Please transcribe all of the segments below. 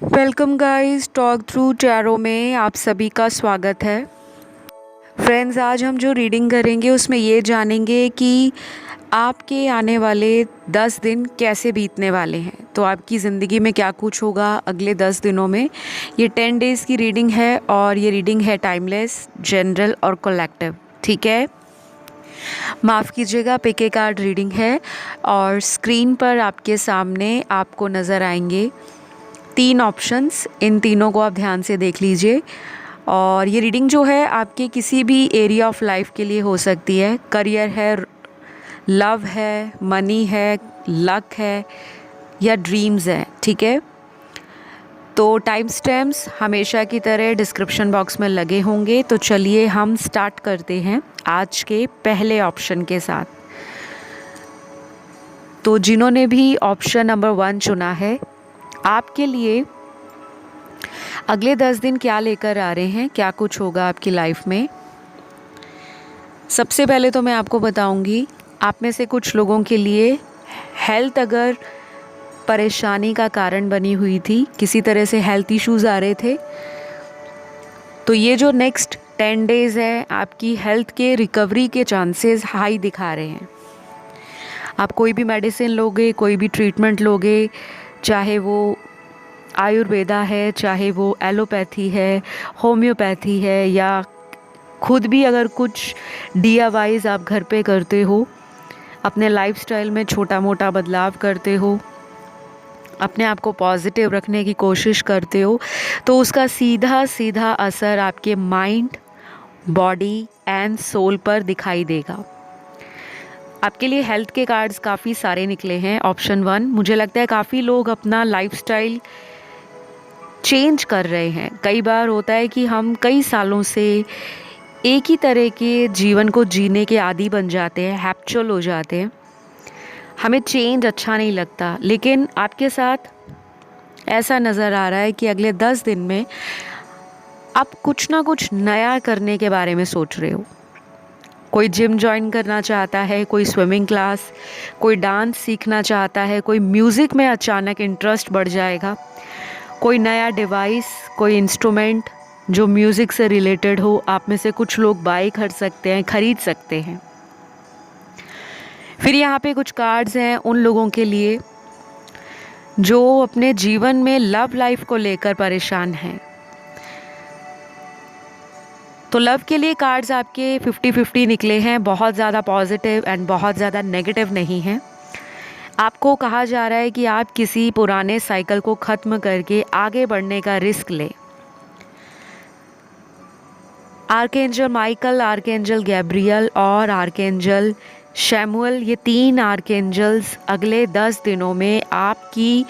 Welcome guys, talk through tarot में आप सभी का स्वागत है। फ्रेंड्स, आज हम जो रीडिंग करेंगे उसमें ये जानेंगे कि आपके आने वाले 10 दिन कैसे बीतने वाले हैं। तो आपकी ज़िंदगी में क्या कुछ होगा अगले 10 दिनों में। ये 10 डेज़ की रीडिंग है और ये रीडिंग है टाइमलेस, जनरल और कलेक्टिव। ठीक है, माफ़ कीजिएगा, पिके कार्ड रीडिंग है और स्क्रीन पर आपके सामने आपको नज़र आएंगे 3 ऑप्शंस। इन तीनों को आप ध्यान से देख लीजिए। और ये रीडिंग जो है आपके किसी भी एरिया ऑफ लाइफ के लिए हो सकती है। करियर है, लव है, मनी है, लक है या ड्रीम्स है। ठीक है, तो टाइम स्टैम्प्स हमेशा की तरह डिस्क्रिप्शन बॉक्स में लगे होंगे। तो चलिए हम स्टार्ट करते हैं आज के पहले ऑप्शन के साथ। तो जिन्होंने भी ऑप्शन नंबर 1 चुना है, आपके लिए अगले 10 दिन क्या लेकर आ रहे हैं, क्या कुछ होगा आपकी लाइफ में। सबसे पहले तो मैं आपको बताऊंगी, आप में से कुछ लोगों के लिए हेल्थ अगर परेशानी का कारण बनी हुई थी, किसी तरह से हेल्थ इश्यूज़ आ रहे थे, तो ये जो नेक्स्ट 10 डेज़ है आपकी हेल्थ के रिकवरी के चांसेस हाई दिखा रहे हैं। आप कोई भी मेडिसिन लोगे, कोई भी ट्रीटमेंट लोगे, चाहे वो आयुर्वेदा है, चाहे वो एलोपैथी है, होम्योपैथी है, या खुद भी अगर कुछ DIYs आप घर पे करते हो, अपने लाइफस्टाइल में छोटा मोटा बदलाव करते हो, अपने आप को पॉजिटिव रखने की कोशिश करते हो, तो उसका सीधा सीधा असर आपके माइंड, बॉडी एंड सोल पर दिखाई देगा। आपके लिए हेल्थ के कार्ड्स काफ़ी सारे निकले हैं। ऑप्शन 1, मुझे लगता है काफ़ी लोग अपना लाइफस्टाइल चेंज कर रहे हैं। कई बार होता है कि हम कई सालों से एक ही तरह के जीवन को जीने के आदी बन जाते हैं, हैप्चुअल हो जाते हैं, हमें चेंज अच्छा नहीं लगता। लेकिन आपके साथ ऐसा नज़र आ रहा है कि अगले 10 दिन में आप कुछ ना कुछ नया करने के बारे में सोच रहे हो। कोई जिम ज्वाइन करना चाहता है, कोई स्विमिंग क्लास, कोई डांस सीखना चाहता है, कोई म्यूज़िक में अचानक इंटरेस्ट बढ़ जाएगा, कोई नया डिवाइस, कोई इंस्ट्रूमेंट जो म्यूज़िक से रिलेटेड हो, आप में से कुछ लोग बाय कर सकते हैं, ख़रीद सकते हैं। फिर यहाँ पे कुछ कार्ड्स हैं उन लोगों के लिए जो अपने जीवन में लव लाइफ को लेकर परेशान हैं। तो लव के लिए कार्ड्स आपके 50-50 निकले हैं, बहुत ज़्यादा पॉजिटिव एंड बहुत ज़्यादा नेगेटिव नहीं हैं। आपको कहा जा रहा है कि आप किसी पुराने साइकिल को ख़त्म करके आगे बढ़ने का रिस्क लें। आर्कएंजल माइकल, आर्कएंजल गैब्रियल और आर्कएंजल शैमुअल, ये 3 आर्कएंजल्स अगले 10 दिनों में आपकी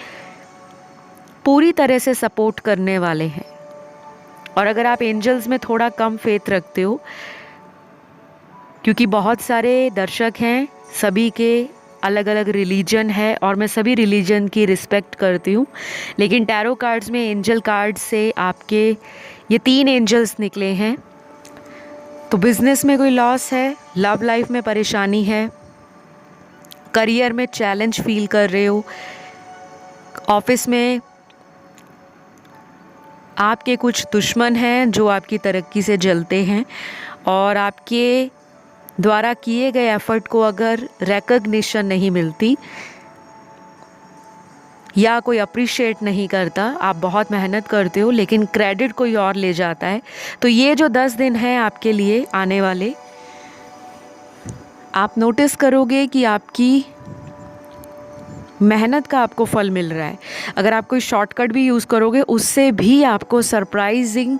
पूरी तरह से सपोर्ट करने वाले हैं। और अगर आप एंजल्स में थोड़ा कम फेथ रखते हो, क्योंकि बहुत सारे दर्शक हैं, सभी के अलग अलग रिलीजन है और मैं सभी रिलीजन की रिस्पेक्ट करती हूँ, लेकिन टैरो कार्ड्स में एंजल कार्ड्स से आपके ये 3 एंजल्स निकले हैं। तो बिज़नेस में कोई लॉस है, लव लाइफ में परेशानी है, करियर में चैलेंज फील कर रहे हो, ऑफिस में आपके कुछ दुश्मन हैं जो आपकी तरक्की से जलते हैं और आपके द्वारा किए गए एफर्ट को अगर रिकॉग्निशन नहीं मिलती या कोई अप्रिशिएट नहीं करता, आप बहुत मेहनत करते हो लेकिन क्रेडिट कोई और ले जाता है, तो ये जो 10 दिन हैं आपके लिए आने वाले, आप नोटिस करोगे कि आपकी मेहनत का आपको फल मिल रहा है। अगर आप कोई शॉर्टकट भी यूज़ करोगे, उससे भी आपको सरप्राइजिंग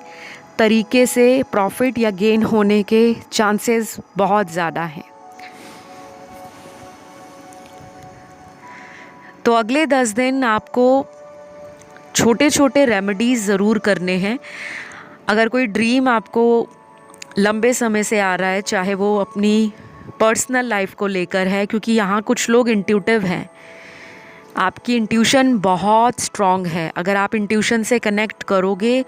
तरीके से प्रॉफिट या गेन होने के चांसेस बहुत ज़्यादा हैं। तो अगले 10 दिन आपको छोटे छोटे रेमेडीज़ ज़रूर करने हैं। अगर कोई ड्रीम आपको लंबे समय से आ रहा है, चाहे वो अपनी पर्सनल लाइफ को लेकर है, क्योंकि यहाँ कुछ लोग इंट्यूटिव हैं, आपकी इंट्यूशन बहुत स्ट्रॉन्ग है। अगर आप इंट्यूशन से कनेक्ट करोगे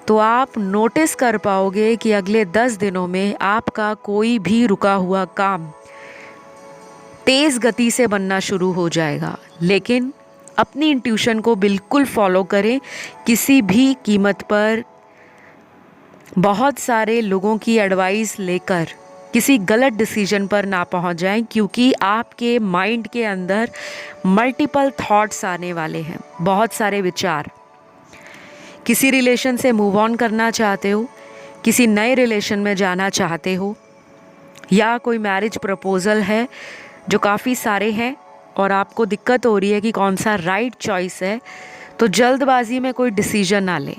तो आप नोटिस कर पाओगे कि अगले 10 दिनों में आपका कोई भी रुका हुआ काम तेज़ गति से बनना शुरू हो जाएगा। लेकिन अपनी इंट्यूशन को बिल्कुल फॉलो करें, किसी भी कीमत पर बहुत सारे लोगों की एडवाइस लेकर किसी गलत डिसीजन पर ना पहुंच जाएं, क्योंकि आपके माइंड के अंदर मल्टीपल थॉट्स आने वाले हैं, बहुत सारे विचार। किसी रिलेशन से मूव ऑन करना चाहते हो, किसी नए रिलेशन में जाना चाहते हो, या कोई मैरिज प्रपोज़ल है जो काफ़ी सारे हैं और आपको दिक्कत हो रही है कि कौन सा राइट चॉइस है, तो जल्दबाजी में कोई डिसीजन ना लें।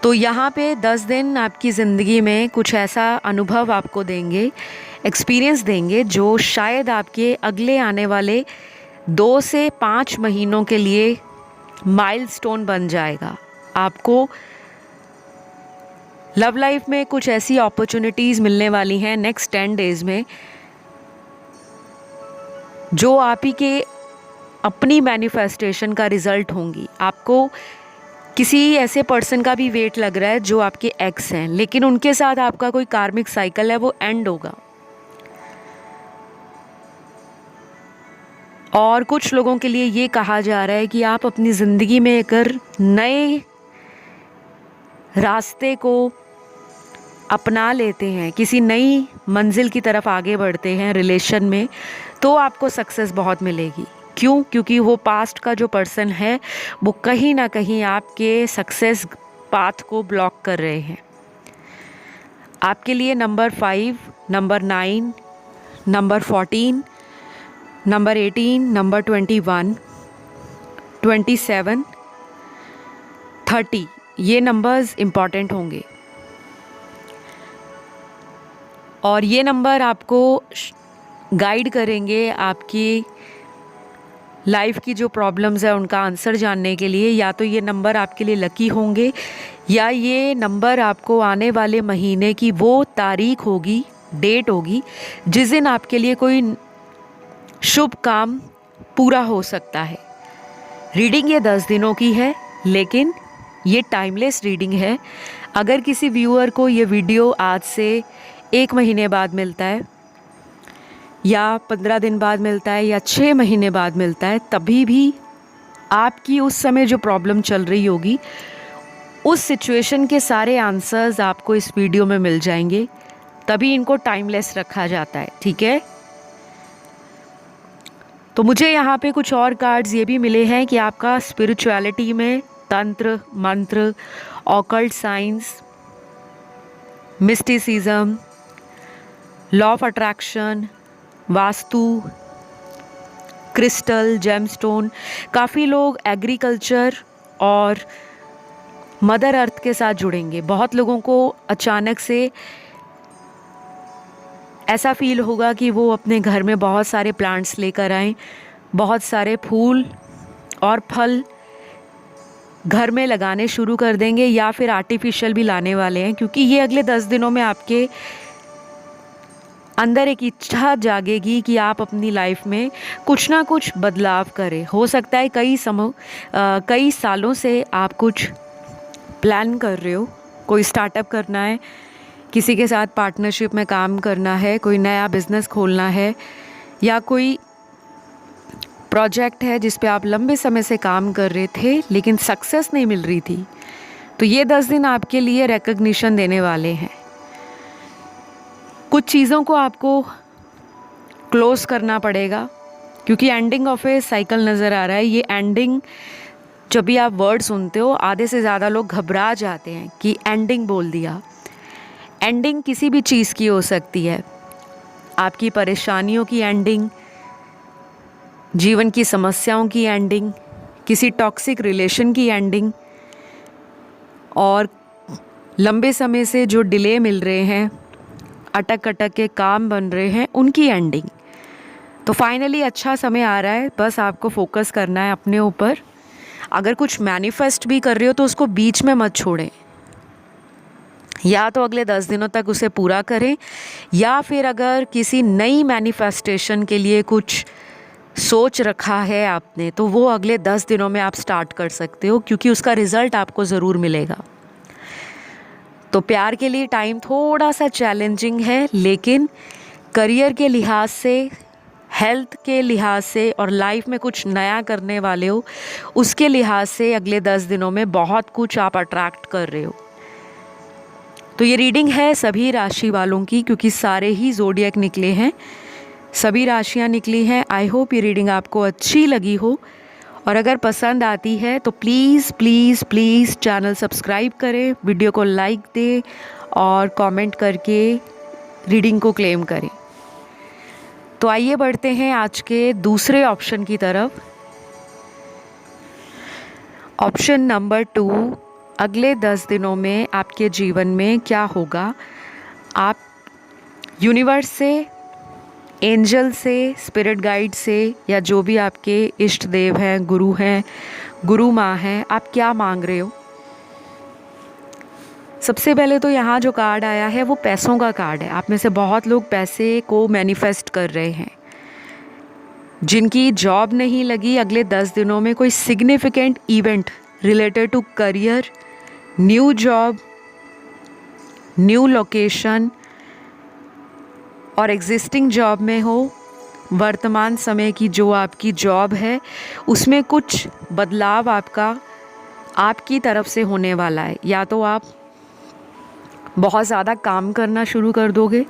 तो यहाँ पे 10 दिन आपकी ज़िंदगी में कुछ ऐसा अनुभव आपको देंगे, एक्सपीरियंस देंगे, जो शायद आपके अगले आने वाले 2 से 5 महीनों के लिए माइलस्टोन बन जाएगा। आपको लव लाइफ में कुछ ऐसी अपॉर्चुनिटीज़ मिलने वाली हैं नेक्स्ट 10 डेज़ में, जो आप ही के अपनी मैनिफेस्टेशन का रिज़ल्ट होंगी। आपको किसी ऐसे पर्सन का भी वेट लग रहा है जो आपके एक्स हैं, लेकिन उनके साथ आपका कोई कार्मिक साइकिल है, वो एंड होगा। और कुछ लोगों के लिए ये कहा जा रहा है कि आप अपनी ज़िंदगी में अगर नए रास्ते को अपना लेते हैं, किसी नई मंजिल की तरफ आगे बढ़ते हैं रिलेशन में, तो आपको सक्सेस बहुत मिलेगी। क्यों? क्योंकि वो पास्ट का जो पर्सन है वो कहीं ना कहीं आपके सक्सेस पाथ को ब्लॉक कर रहे हैं। आपके लिए number 5, number 9, number 14, number 18, number 21, 27, 30 ये नंबर्स इम्पॉर्टेंट होंगे। और ये नंबर आपको गाइड करेंगे आपकी लाइफ की जो प्रॉब्लम्स है उनका आंसर जानने के लिए। या तो ये नंबर आपके लिए लकी होंगे, या ये नंबर आपको आने वाले महीने की वो तारीख होगी, डेट होगी, जिस दिन आपके लिए कोई शुभ काम पूरा हो सकता है। रीडिंग ये 10 दिनों की है, लेकिन ये टाइमलेस रीडिंग है। अगर किसी व्यूअर को ये वीडियो आज से 1 महीने बाद मिलता है, या 15 दिन बाद मिलता है, या 6 महीने बाद मिलता है, तभी भी आपकी उस समय जो प्रॉब्लम चल रही होगी, उस सिचुएशन के सारे आंसर्स आपको इस वीडियो में मिल जाएंगे। तभी इनको टाइमलेस रखा जाता है, ठीक है। तो मुझे यहाँ पे कुछ और कार्ड्स ये भी मिले हैं कि आपका स्पिरिचुअलिटी में तंत्र मंत्र, occult science, mysticism, law of attraction, vastu, crystal, gemstone, काफ़ी लोग एग्रीकल्चर और मदर अर्थ के साथ जुड़ेंगे। बहुत लोगों को अचानक से ऐसा फील होगा कि वो अपने घर में बहुत सारे प्लांट्स लेकर आएं, बहुत सारे फूल और फल घर में लगाने शुरू कर देंगे, या फिर आर्टिफिशियल भी लाने वाले हैं, क्योंकि ये अगले 10 दिनों में आपके अंदर एक इच्छा जागेगी कि आप अपनी लाइफ में कुछ ना कुछ बदलाव करें। हो सकता है कई सालों से आप कुछ प्लान कर रहे हो, कोई स्टार्टअप करना है, किसी के साथ पार्टनरशिप में काम करना है, कोई नया बिजनेस खोलना है, या कोई प्रोजेक्ट है जिस पे आप लंबे समय से काम कर रहे थे लेकिन सक्सेस नहीं मिल रही थी। तो ये 10 दिन आपके लिए रिकॉग्निशन देने वाले हैं। कुछ चीज़ों को आपको क्लोज करना पड़ेगा, क्योंकि एंडिंग ऑफ ए साइकिल नज़र आ रहा है। ये एंडिंग जब भी आप वर्ड सुनते हो, आधे से ज़्यादा लोग घबरा जाते हैं कि एंडिंग बोल दिया। एंडिंग किसी भी चीज़ की हो सकती है, आपकी परेशानियों की एंडिंग, जीवन की समस्याओं की एंडिंग, किसी टॉक्सिक रिलेशन की एंडिंग, और लंबे समय से जो डिले मिल रहे हैं, अटक अटक के काम बन रहे हैं, उनकी एंडिंग। तो फाइनली अच्छा समय आ रहा है, बस आपको फोकस करना है अपने ऊपर। अगर कुछ मैनिफेस्ट भी कर रहे हो तो उसको बीच में मत छोड़ें, या तो अगले 10 दिनों तक उसे पूरा करें, या फिर अगर किसी नई मैनिफेस्टेशन के लिए कुछ सोच रखा है आपने, तो वो अगले 10 दिनों में आप स्टार्ट कर सकते हो, क्योंकि उसका रिज़ल्ट आपको ज़रूर मिलेगा। तो प्यार के लिए टाइम थोड़ा सा चैलेंजिंग है, लेकिन करियर के लिहाज से, हेल्थ के लिहाज से और लाइफ में कुछ नया करने वाले हो उसके लिहाज से अगले 10 दिनों में बहुत कुछ आप अट्रैक्ट कर रहे हो। तो ये रीडिंग है सभी राशि वालों की, क्योंकि सारे ही ज़ोडिएक निकले हैं, सभी राशियाँ निकली हैं। आई होप ये रीडिंग आपको अच्छी लगी हो, और अगर पसंद आती है तो please please please channel subscribe करें, वीडियो को लाइक दें और कमेंट करके रीडिंग को क्लेम करें। तो आइए बढ़ते हैं आज के दूसरे ऑप्शन की तरफ। ऑप्शन नंबर 2, अगले 10 दिनों में आपके जीवन में क्या होगा। आप यूनिवर्स से, एंजल से, स्पिरिट गाइड से, या जो भी आपके इष्ट देव हैं, गुरु हैं, गुरु माँ हैं, आप क्या मांग रहे हो। सबसे पहले तो यहाँ जो कार्ड आया है वो पैसों का कार्ड है। आप में से बहुत लोग पैसे को मैनिफेस्ट कर रहे हैं। जिनकी जॉब नहीं लगी, अगले 10 दिनों में कोई significant event related to career, new job, new location, और एग्जिस्टिंग जॉब में हो, वर्तमान समय की जो आपकी जॉब है उसमें कुछ बदलाव आपकी तरफ से होने वाला है। या तो आप बहुत ज़्यादा काम करना शुरू कर दोगे,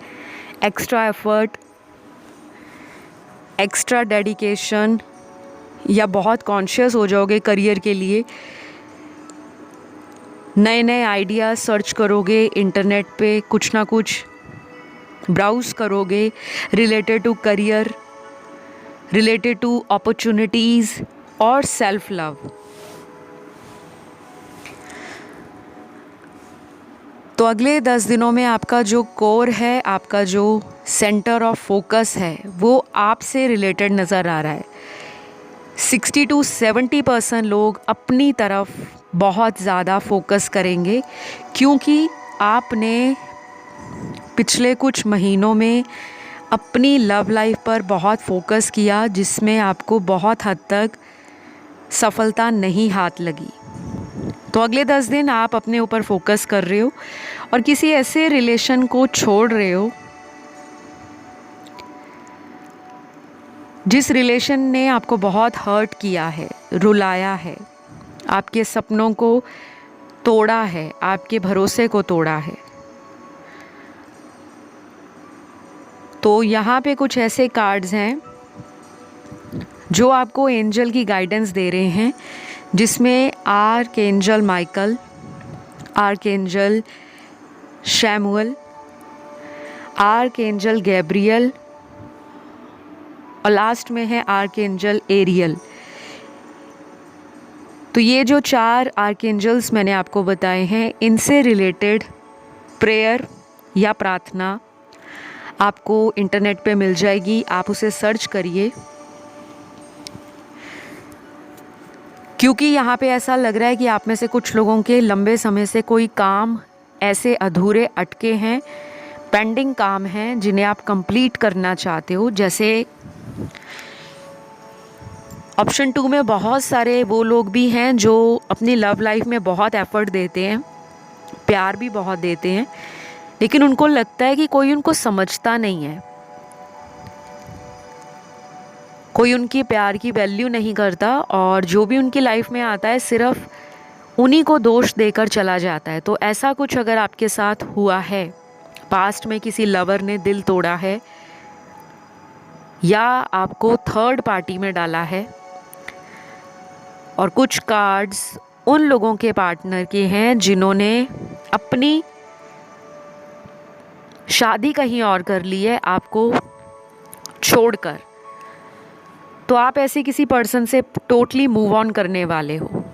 एक्स्ट्रा एफर्ट, एक्स्ट्रा डेडिकेशन, या बहुत कॉन्शियस हो जाओगे करियर के लिए। नए नए आइडियाज़ सर्च करोगे, इंटरनेट पे कुछ ना कुछ ब्राउज़ करोगे related to career, related to opportunities और सेल्फ लव। तो अगले 10 दिनों में आपका जो कोर है, आपका जो सेंटर ऑफ फोकस है, वो आपसे रिलेटेड नज़र आ रहा है। 60 to 70% लोग अपनी तरफ बहुत ज़्यादा फोकस करेंगे, क्योंकि आपने पिछले कुछ महीनों में अपनी लव लाइफ पर बहुत फोकस किया, जिसमें आपको बहुत हद तक सफलता नहीं हाथ लगी। तो अगले 10 दिन आप अपने ऊपर फोकस कर रहे हो और किसी ऐसे रिलेशन को छोड़ रहे हो जिस रिलेशन ने आपको बहुत हर्ट किया है, रुलाया है, आपके सपनों को तोड़ा है, आपके भरोसे को तोड़ा है। तो यहाँ पे कुछ ऐसे कार्ड्स हैं जो आपको एंजल की गाइडेंस दे रहे हैं, जिसमें archangel Michael, archangel Samuel, archangel Gabriel और लास्ट में है आर्कएंजल एरियल। तो ये जो 4 आर्कएंजल्स मैंने आपको बताए हैं, इनसे रिलेटेड प्रेयर या प्रार्थना आपको इंटरनेट पे मिल जाएगी, आप उसे सर्च करिए। क्योंकि यहाँ पे ऐसा लग रहा है कि आप में से कुछ लोगों के लंबे समय से कोई काम ऐसे अधूरे अटके हैं, पेंडिंग काम हैं, जिन्हें आप कंप्लीट करना चाहते हो। जैसे ऑप्शन 2 में बहुत सारे वो लोग भी हैं जो अपनी लव लाइफ में बहुत एफर्ट देते हैं, प्यार भी बहुत देते हैं, लेकिन उनको लगता है कि कोई उनको समझता नहीं है, कोई उनकी प्यार की वैल्यू नहीं करता, और जो भी उनकी लाइफ में आता है सिर्फ उन्हीं को दोष देकर चला जाता है। तो ऐसा कुछ अगर आपके साथ हुआ है, पास्ट में किसी लवर ने दिल तोड़ा है या आपको थर्ड पार्टी में डाला है, और कुछ कार्ड्स उन लोगों के पार्टनर के हैं जिन्होंने अपनी शादी कहीं और कर ली है आपको छोड़कर। तो आप ऐसे किसी पर्सन से टोटली मूव ऑन करने वाले हो,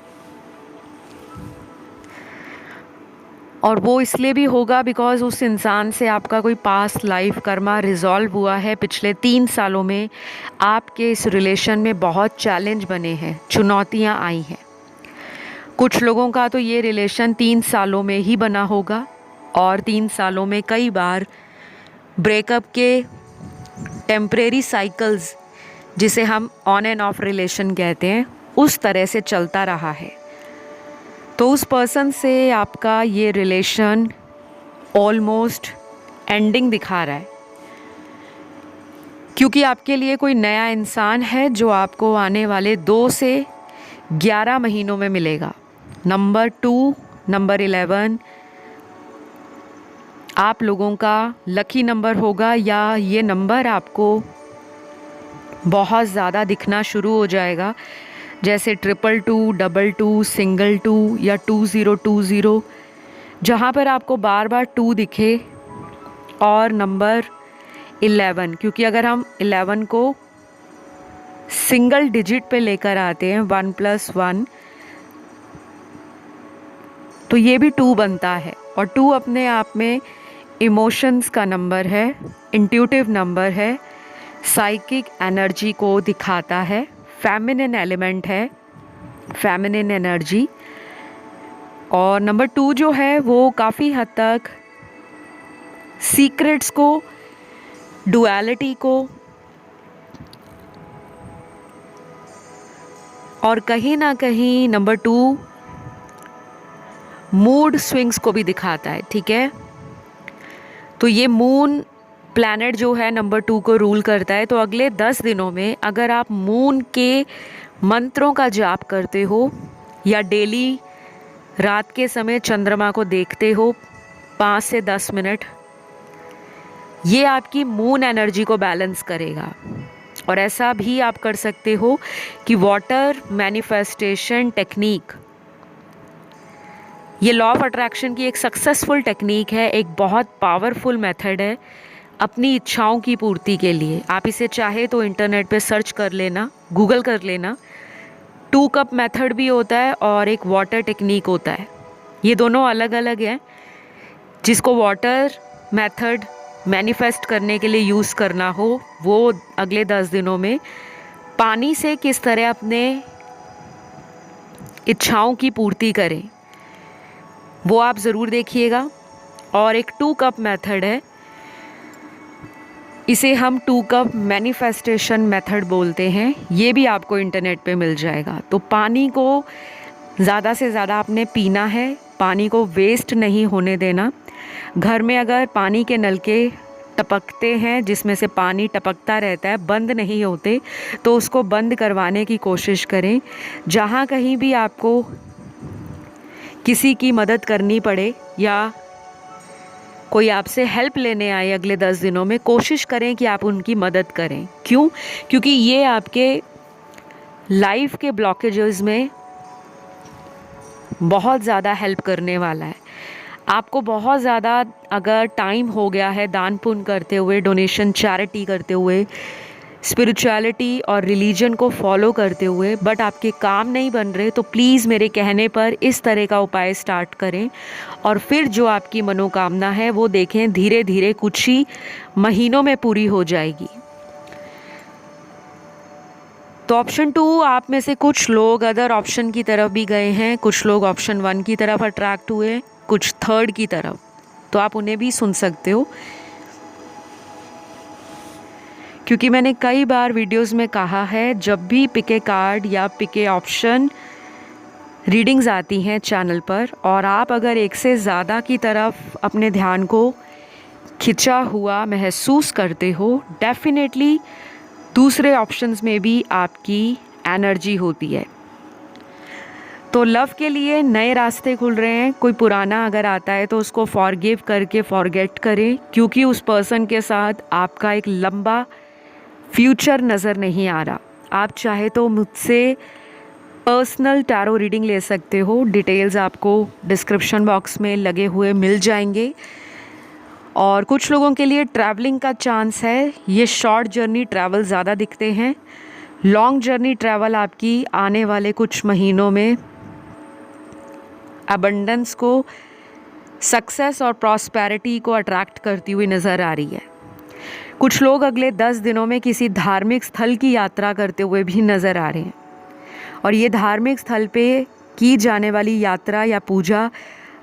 और वो इसलिए भी होगा बिकॉज उस इंसान से आपका कोई पास्ट लाइफ कर्मा रिजॉल्व हुआ है। पिछले 3 सालों में आपके इस रिलेशन में बहुत चैलेंज बने हैं, चुनौतियां आई हैं। कुछ लोगों का तो ये रिलेशन 3 सालों में ही बना होगा, और 3 सालों में कई बार ब्रेकअप के टेम्परेरी साइकिल्स, जिसे हम ऑन एंड ऑफ रिलेशन कहते हैं, उस तरह से चलता रहा है। तो उस पर्सन से आपका ये रिलेशन ऑलमोस्ट एंडिंग दिखा रहा है। क्योंकि आपके लिए कोई नया इंसान है जो आपको आने वाले 2 से 11 महीनों में मिलेगा। नंबर 2, नंबर 11 आप लोगों का लकी नंबर होगा, या ये नंबर आपको बहुत ज़्यादा दिखना शुरू हो जाएगा, जैसे 222, 22, सिंगल 2 या 2020, जहाँ पर आपको बार बार 2 दिखे। और नंबर 11, क्योंकि अगर हम 11 को सिंगल डिजिट पे लेकर आते हैं 1 + 1, तो ये भी 2 बनता है। और 2 अपने आप में इमोशंस का नंबर है, इंट्यूटिव नंबर है, साइकिक एनर्जी को दिखाता है, फेमिनिन एलिमेंट है, फेमिनिन एनर्जी। और नंबर 2 जो है वो काफ़ी हद तक सीक्रेट्स को, डुअलिटी को और कहीं ना कहीं नंबर 2 मूड स्विंग्स को भी दिखाता है। ठीक है, तो ये मून प्लैनेट जो है नंबर 2 को रूल करता है। तो अगले 10 दिनों में अगर आप मून के मंत्रों का जाप करते हो या डेली रात के समय चंद्रमा को देखते हो 5 से 10 मिनट, ये आपकी मून एनर्जी को बैलेंस करेगा। और ऐसा भी आप कर सकते हो कि वाटर मैनिफेस्टेशन टेक्निक, ये लॉ ऑफ अट्रैक्शन की एक सक्सेसफुल टेक्निक है, एक बहुत पावरफुल मेथड है अपनी इच्छाओं की पूर्ति के लिए। आप इसे चाहे तो इंटरनेट पे सर्च कर लेना, गूगल कर लेना। 2 कप मेथड भी होता है और एक वाटर टेक्निक होता है, ये दोनों अलग अलग हैं। जिसको वाटर मेथड मैनिफेस्ट करने के लिए यूज़ करना हो, वो अगले 10 दिनों में पानी से किस तरह अपने इच्छाओं की पूर्ति करें, वो आप ज़रूर देखिएगा। और एक 2 कप मेथड है, इसे हम 2 कप मैनिफेस्टेशन मेथड बोलते हैं, ये भी आपको इंटरनेट पे मिल जाएगा। तो पानी को ज़्यादा से ज़्यादा आपने पीना है, पानी को वेस्ट नहीं होने देना। घर में अगर पानी के नलके टपकते हैं, जिसमें से पानी टपकता रहता है, बंद नहीं होते, तो उसको बंद करवाने की कोशिश करें। जहाँ कहीं भी आपको किसी की मदद करनी पड़े या कोई आपसे हेल्प लेने आए अगले 10 दिनों में, कोशिश करें कि आप उनकी मदद करें। क्यों? क्योंकि ये आपके लाइफ के ब्लॉकेजेस में बहुत ज़्यादा हेल्प करने वाला है। आपको बहुत ज़्यादा अगर टाइम हो गया है दान पुण्य करते हुए, डोनेशन चैरिटी करते हुए, स्पिरिचुअलिटी और रिलीजन को फॉलो करते हुए, बट आपके काम नहीं बन रहे, तो प्लीज़ मेरे कहने पर इस तरह का उपाय स्टार्ट करें और फिर जो आपकी मनोकामना है वो देखें धीरे धीरे कुछ ही महीनों में पूरी हो जाएगी। तो ऑप्शन 2, आप में से कुछ लोग अदर ऑप्शन की तरफ भी गए हैं, कुछ लोग ऑप्शन 1 की तरफ अट्रैक्ट हुए, कुछ 3rd की तरफ, तो आप उन्हें भी सुन सकते हो। क्योंकि मैंने कई बार वीडियोस में कहा है, जब भी पिक ए कार्ड या पिक ए ऑप्शन रीडिंग्स आती हैं चैनल पर और आप अगर एक से ज़्यादा की तरफ अपने ध्यान को खिंचा हुआ महसूस करते हो, डेफिनेटली दूसरे ऑप्शंस में भी आपकी एनर्जी होती है। तो लव के लिए नए रास्ते खुल रहे हैं। कोई पुराना अगर आता है तो उसको फॉरगिव करके फॉरगेट करें, क्योंकि उस पर्सन के साथ आपका एक लंबा फ्यूचर नज़र नहीं आ रहा। आप चाहे तो मुझसे पर्सनल टैरो रीडिंग ले सकते हो, डिटेल्स आपको डिस्क्रिप्शन बॉक्स में लगे हुए मिल जाएंगे। और कुछ लोगों के लिए ट्रैवलिंग का चांस है, ये शॉर्ट जर्नी ट्रैवल ज़्यादा दिखते हैं। लॉन्ग जर्नी ट्रैवल आपकी आने वाले कुछ महीनों में अबंडेंस को, सक्सेस और प्रॉस्पेरिटी को अट्रैक्ट करती हुई नज़र आ रही है। कुछ लोग अगले 10 दिनों में किसी धार्मिक स्थल की यात्रा करते हुए भी नज़र आ रहे हैं। और ये धार्मिक स्थल पे की जाने वाली यात्रा या पूजा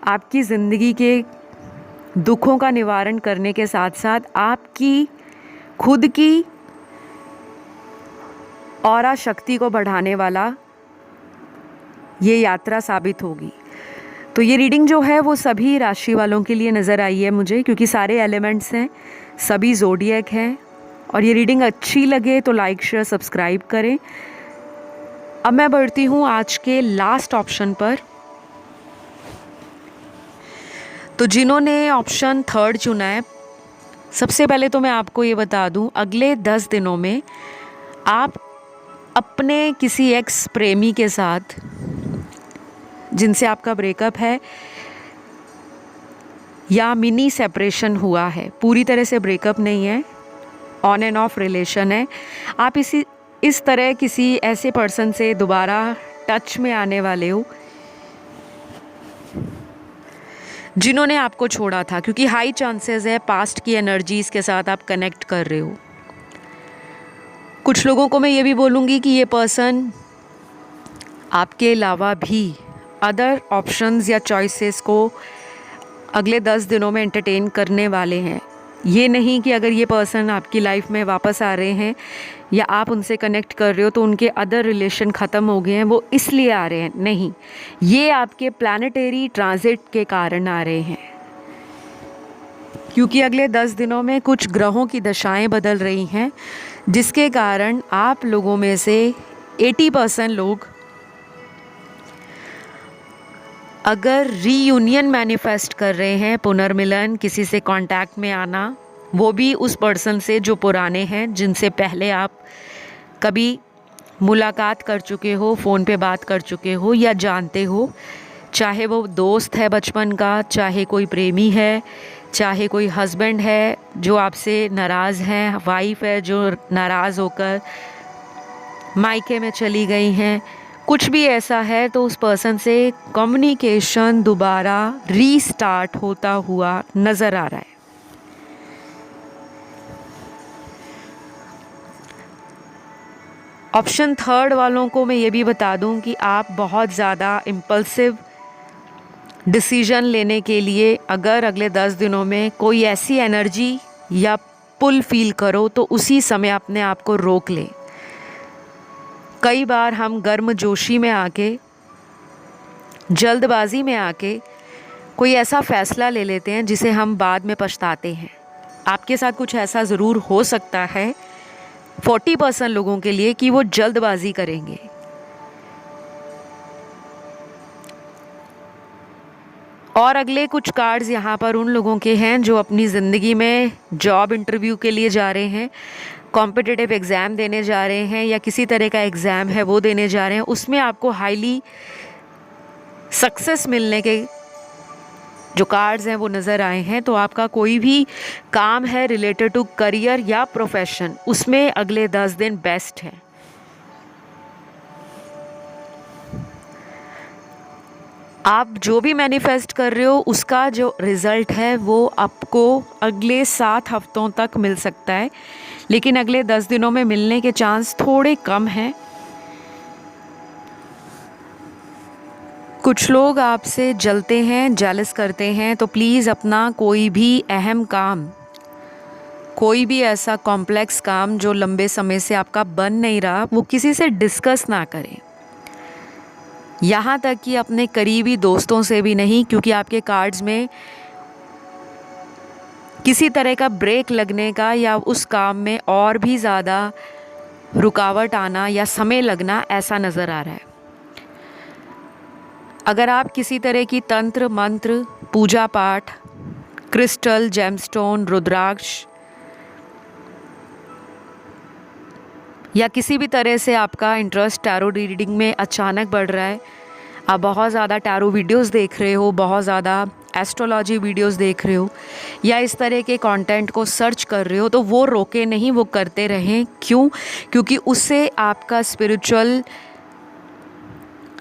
आपकी ज़िंदगी के दुखों का निवारण करने के साथ साथ आपकी खुद की ऑरा शक्ति को बढ़ाने वाला ये यात्रा साबित होगी। तो ये रीडिंग जो है वो सभी राशि वालों के लिए नज़र आई है मुझे, क्योंकि सारे एलिमेंट्स हैं, सभी ज़ोडिएक हैं और ये रीडिंग अच्छी लगे तो लाइक शेयर सब्सक्राइब करें। अब मैं बढ़ती हूँ आज के लास्ट ऑप्शन पर। तो जिन्होंने ऑप्शन 3 चुना है, सबसे पहले तो मैं आपको ये बता दूं, अगले 10 दिनों में आप अपने किसी एक्स प्रेमी के साथ जिनसे आपका ब्रेकअप है या मिनी सेपरेशन हुआ है, पूरी तरह से ब्रेकअप नहीं है, ऑन एंड ऑफ रिलेशन है, आप इस तरह किसी ऐसे पर्सन से दोबारा टच में आने वाले हो जिन्होंने आपको छोड़ा था, क्योंकि हाई चांसेस है पास्ट की एनर्जीज के साथ आप कनेक्ट कर रहे हो। कुछ लोगों को मैं ये भी बोलूँगी कि ये पर्सन आपके अलावा भी अदर ऑप्शंस या चॉइसेस को अगले 10 दिनों में एंटरटेन करने वाले हैं। ये नहीं कि अगर ये पर्सन आपकी लाइफ में वापस आ रहे हैं या आप उनसे कनेक्ट कर रहे हो तो उनके अदर रिलेशन ख़त्म हो गए हैं, वो इसलिए आ रहे हैं, नहीं, ये आपके प्लानिटरी ट्रांजिट के कारण आ रहे हैं। क्योंकि अगले 10 दिनों में कुछ ग्रहों की दशाएं बदल रही हैं, जिसके कारण आप लोगों में से 80% लोग अगर रीयूनियन मैनिफेस्ट कर रहे हैं, पुनर्मिलन, किसी से कांटेक्ट में आना, वो भी उस पर्सन से जो पुराने हैं, जिनसे पहले आप कभी मुलाकात कर चुके हो, फ़ोन पे बात कर चुके हो या जानते हो, चाहे वो दोस्त है बचपन का, चाहे कोई प्रेमी है, चाहे कोई हस्बैंड है जो आपसे नाराज़ हैं, वाइफ है जो नाराज़ होकर मायके में चली गई हैं, कुछ भी ऐसा है, तो उस पर्सन से कम्युनिकेशन दोबारा रीस्टार्ट होता हुआ नज़र आ रहा है। ऑप्शन 3 वालों को मैं ये भी बता दूं कि आप बहुत ज़्यादा इम्पल्सिव डिसीजन लेने के लिए अगर अगले 10 दिनों में कोई ऐसी एनर्जी या पुल फील करो तो उसी समय अपने आप को रोक लें। कई बार हम गर्मजोशी में आके, जल्दबाजी में आके कोई ऐसा फ़ैसला ले लेते हैं जिसे हम बाद में पछताते हैं। आपके साथ कुछ ऐसा ज़रूर हो सकता है 40% लोगों के लिए कि वो जल्दबाजी करेंगे। और अगले कुछ कार्ड्स यहाँ पर उन लोगों के हैं जो अपनी ज़िंदगी में जॉब इंटरव्यू के लिए जा रहे हैं, कॉम्पिटिटिव एग्ज़ाम देने जा रहे हैं या किसी तरह का एग्ज़ाम है वो देने जा रहे हैं, उसमें आपको हाईली सक्सेस मिलने के जो कार्ड्स हैं वो नज़र आए हैं। तो आपका कोई भी काम है रिलेटेड टू करियर या प्रोफेशन, उसमें अगले 10 दिन बेस्ट है। आप जो भी मैनिफेस्ट कर रहे हो उसका जो रिज़ल्ट है वो आपको अगले 7 हफ्तों तक मिल सकता है, लेकिन अगले 10 दिनों में मिलने के चांस थोड़े कम हैं। कुछ लोग आपसे जलते हैं, जेलस करते हैं, तो प्लीज़ अपना कोई भी अहम काम, कोई भी ऐसा कॉम्प्लेक्स काम जो लंबे समय से आपका बन नहीं रहा, वो किसी से डिस्कस ना करें। यहाँ तक कि अपने करीबी दोस्तों से भी नहीं, क्योंकि आपके कार्ड्स में किसी तरह का ब्रेक लगने का या उस काम में और भी ज़्यादा रुकावट आना या समय लगना ऐसा नज़र आ रहा है। अगर आप किसी तरह की तंत्र मंत्र, पूजा पाठ, क्रिस्टल, जेमस्टोन, रुद्राक्ष या किसी भी तरह से आपका इंटरेस्ट टैरो रीडिंग में अचानक बढ़ रहा है, आप बहुत ज़्यादा टैरो वीडियोस देख रहे हो, बहुत ज़्यादा एस्ट्रोलॉजी वीडियोस देख रहे हो या इस तरह के कंटेंट को सर्च कर रहे हो, तो वो रोके नहीं, वो करते रहें। क्यों? क्योंकि उससे आपका स्पिरिचुअल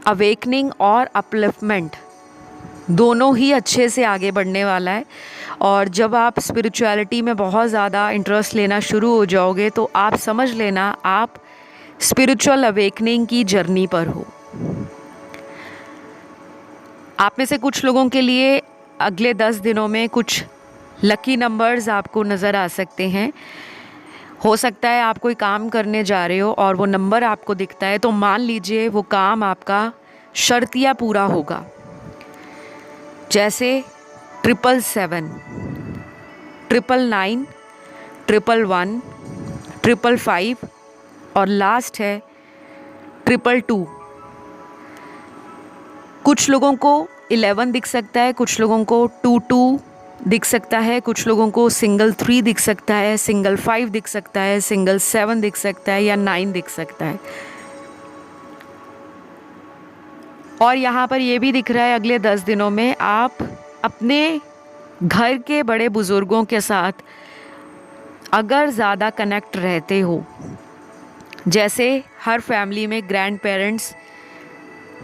अवेकनिंग और अपलिफ्टमेंट दोनों ही अच्छे से आगे बढ़ने वाला है। और जब आप स्पिरिचुअलिटी में बहुत ज़्यादा इंटरेस्ट लेना शुरू हो जाओगे तो आप समझ लेना आप स्पिरिचुअल अवेकनिंग की जर्नी पर हो। आप में से कुछ लोगों के लिए अगले 10 दिनों में कुछ लकी नंबर्स आपको नज़र आ सकते हैं। हो सकता है आप कोई काम करने जा रहे हो और वो नंबर आपको दिखता है, तो मान लीजिए वो काम आपका शर्तिया पूरा होगा, जैसे 777, 999, 111, 555 और लास्ट है 222। कुछ लोगों को 11 दिख सकता है, कुछ लोगों को 22 दिख सकता है, कुछ लोगों को सिंगल 3 दिख सकता है, सिंगल 5 दिख सकता है, सिंगल 7 दिख सकता है या 9 दिख सकता है। और यहाँ पर ये भी दिख रहा है अगले 10 दिनों में आप अपने घर के बड़े बुज़ुर्गों के साथ अगर ज़्यादा कनेक्ट रहते हो, जैसे हर फैमिली में ग्रैंड पेरेंट्स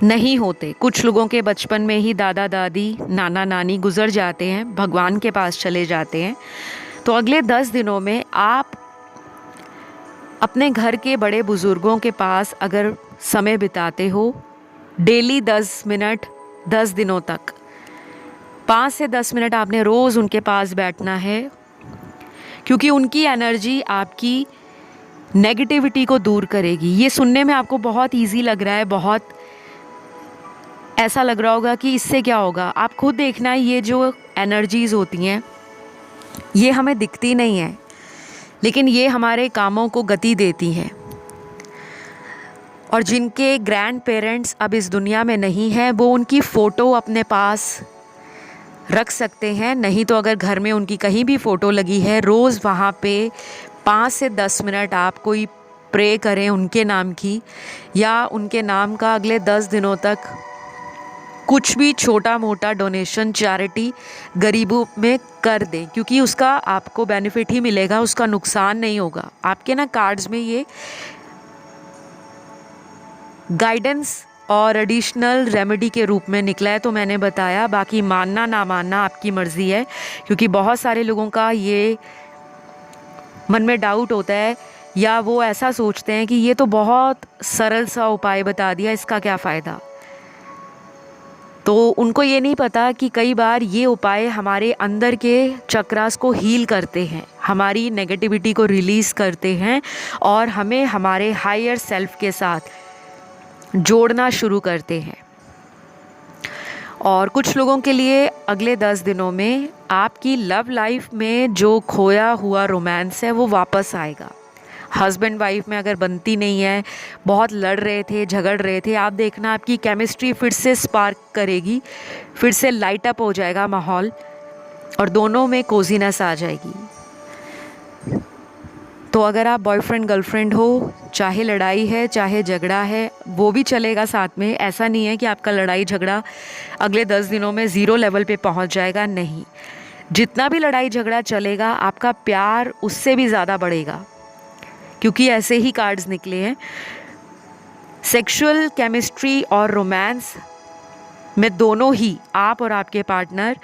नहीं होते, कुछ लोगों के बचपन में ही दादा दादी नाना नानी गुज़र जाते हैं, भगवान के पास चले जाते हैं, तो अगले 10 दिनों में आप अपने घर के बड़े बुज़ुर्गों के पास अगर समय बिताते हो, डेली 10 मिनट 10 दिनों तक 5 से 10 मिनट आपने रोज़ उनके पास बैठना है, क्योंकि उनकी एनर्जी आपकी नेगेटिविटी को दूर करेगी। ये सुनने में आपको बहुत इजी लग रहा है, बहुत ऐसा लग रहा होगा कि इससे क्या होगा। आप खुद देखना, ये जो एनर्जीज़ होती हैं ये हमें दिखती नहीं है, लेकिन ये हमारे कामों को गति देती हैं। और जिनके ग्रैंड पेरेंट्स अब इस दुनिया में नहीं हैं, वो उनकी फ़ोटो अपने पास रख सकते हैं। नहीं तो अगर घर में उनकी कहीं भी फ़ोटो लगी है, रोज़ वहाँ पे 5 से 10 मिनट आप कोई प्रे करें उनके नाम की, या उनके नाम का अगले 10 दिनों तक कुछ भी छोटा मोटा डोनेशन चैरिटी गरीबों में कर दें, क्योंकि उसका आपको बेनिफिट ही मिलेगा, उसका नुकसान नहीं होगा। आपके ना कार्ड्स में ये गाइडेंस और एडिशनल रेमेडी के रूप में निकला है, तो मैंने बताया। बाकी मानना ना मानना आपकी मर्ज़ी है, क्योंकि बहुत सारे लोगों का ये मन में डाउट होता है, या वो ऐसा सोचते हैं कि ये तो बहुत सरल सा उपाय बता दिया, इसका क्या फ़ायदा। तो उनको ये नहीं पता कि कई बार ये उपाय हमारे अंदर के चक्रास को हील करते हैं, हमारी नेगेटिविटी को रिलीज़ करते हैं और हमें हमारे हायर सेल्फ के साथ जोड़ना शुरू करते हैं। और कुछ लोगों के लिए अगले 10 दिनों में आपकी लव लाइफ में जो खोया हुआ रोमांस है वो वापस आएगा। हस्बैंड वाइफ में अगर बनती नहीं है, बहुत लड़ रहे थे, झगड़ रहे थे, आप देखना आपकी केमिस्ट्री फिर से स्पार्क करेगी, फिर से लाइट अप हो जाएगा माहौल और दोनों में कोजीनेस आ जाएगी। तो अगर आप बॉयफ्रेंड गर्लफ्रेंड हो, चाहे लड़ाई है चाहे झगड़ा है, वो भी चलेगा साथ में। ऐसा नहीं है कि आपका लड़ाई झगड़ा अगले 10 दिनों में 0 लेवल पे पहुंच जाएगा, नहीं। जितना भी लड़ाई झगड़ा चलेगा, आपका प्यार उससे भी ज़्यादा बढ़ेगा, क्योंकि ऐसे ही कार्ड्स निकले हैं। सेक्सुअल केमिस्ट्री और रोमांस में दोनों ही आप और आपके partner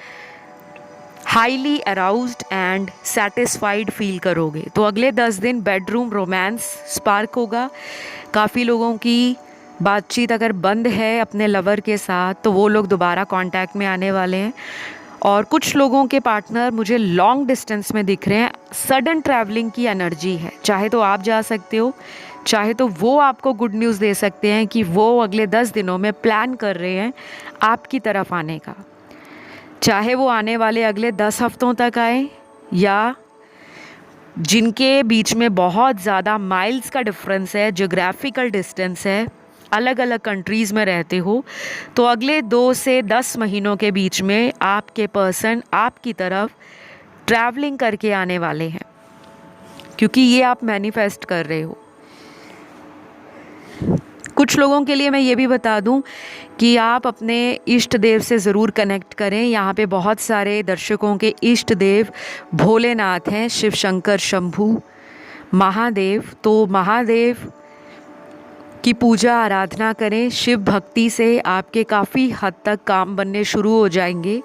highly aroused and satisfied feel करोगे। तो अगले 10 दिन बेडरूम रोमांस स्पार्क होगा। काफ़ी लोगों की बातचीत अगर बंद है अपने लवर के साथ, तो वो लोग दोबारा कांटेक्ट में आने वाले हैं। और कुछ लोगों के पार्टनर मुझे लॉन्ग डिस्टेंस में दिख रहे हैं। सडन ट्रैवलिंग की एनर्जी है, चाहे तो आप जा सकते हो, चाहे तो वो आपको गुड न्यूज़ दे सकते हैं कि वो अगले 10 दिनों में प्लान कर रहे हैं आपकी तरफ आने का। चाहे वो आने वाले अगले 10 हफ्तों तक आए, या जिनके बीच में बहुत ज़्यादा माइल्स का डिफरेंस है, जोग्राफिकल डिस्टेंस है, अलग अलग कंट्रीज़ में रहते हो, तो अगले 2 से 10 महीनों के बीच में आपके पर्सन आपकी तरफ ट्रैवलिंग करके आने वाले हैं, क्योंकि ये आप मैनिफेस्ट कर रहे हो। कुछ लोगों के लिए मैं ये भी बता दूं कि आप अपने इष्ट देव से ज़रूर कनेक्ट करें। यहाँ पे बहुत सारे दर्शकों के इष्ट देव भोलेनाथ हैं, शिव शंकर शंभू महादेव। तो महादेव की पूजा आराधना करें, शिव भक्ति से आपके काफ़ी हद तक काम बनने शुरू हो जाएंगे।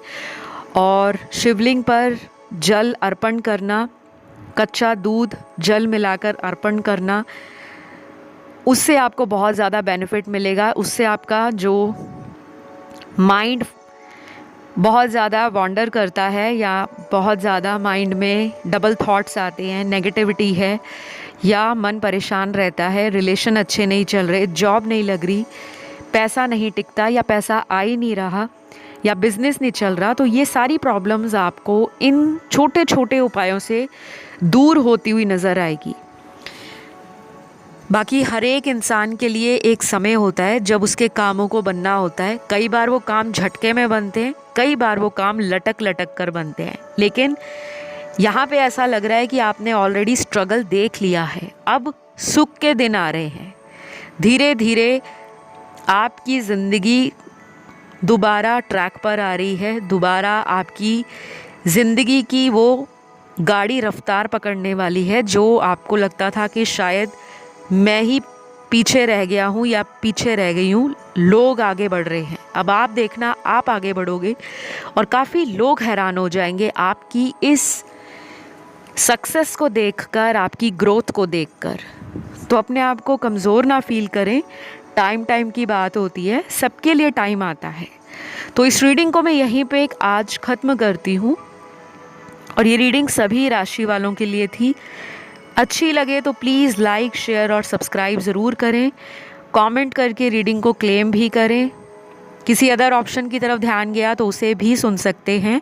और शिवलिंग पर जल अर्पण करना, कच्चा दूध जल मिलाकर अर्पण करना, उससे आपको बहुत ज़्यादा बेनिफिट मिलेगा। उससे आपका जो माइंड बहुत ज़्यादा वॉन्डर करता है, या बहुत ज़्यादा माइंड में डबल थॉट्स आते हैं, नेगेटिविटी है, या मन परेशान रहता है, रिलेशन अच्छे नहीं चल रहे, जॉब नहीं लग रही, पैसा नहीं टिकता, या पैसा आ ही नहीं रहा, या बिज़नेस नहीं चल रहा, तो ये सारी प्रॉब्लम्स आपको इन छोटे छोटे उपायों से दूर होती हुई नज़र आएगी। बाकी हर एक इंसान के लिए एक समय होता है जब उसके कामों को बनना होता है। कई बार वो काम झटके में बनते हैं, कई बार वो काम लटक लटक कर बनते हैं, लेकिन यहाँ पे ऐसा लग रहा है कि आपने ऑलरेडी स्ट्रगल देख लिया है। अब सुख के दिन आ रहे हैं। धीरे धीरे आपकी ज़िंदगी दोबारा ट्रैक पर आ रही है। दोबारा आपकी ज़िंदगी की वो गाड़ी रफ्तार पकड़ने वाली है जो आपको लगता था कि शायद मैं ही पीछे रह गया हूँ या पीछे रह गई हूँ। लोग आगे बढ़ रहे हैं, अब आप देखना आप आगे बढ़ोगे और काफ़ी लोग हैरान हो जाएंगे आपकी इस सक्सेस को देखकर, आपकी ग्रोथ को देखकर। तो अपने आप को कमज़ोर ना फील करें। टाइम की बात होती है, सबके लिए टाइम आता है। तो इस रीडिंग को मैं यहीं पे आज ख़त्म करती हूँ और ये रीडिंग सभी राशि वालों के लिए थी। अच्छी लगे तो प्लीज़ लाइक, शेयर और सब्सक्राइब ज़रूर करें। कमेंट करके रीडिंग को क्लेम भी करें। किसी अदर ऑप्शन की तरफ ध्यान गया तो उसे भी सुन सकते हैं।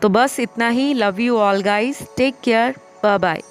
तो बस इतना ही। Love you all guys, take care, bye bye.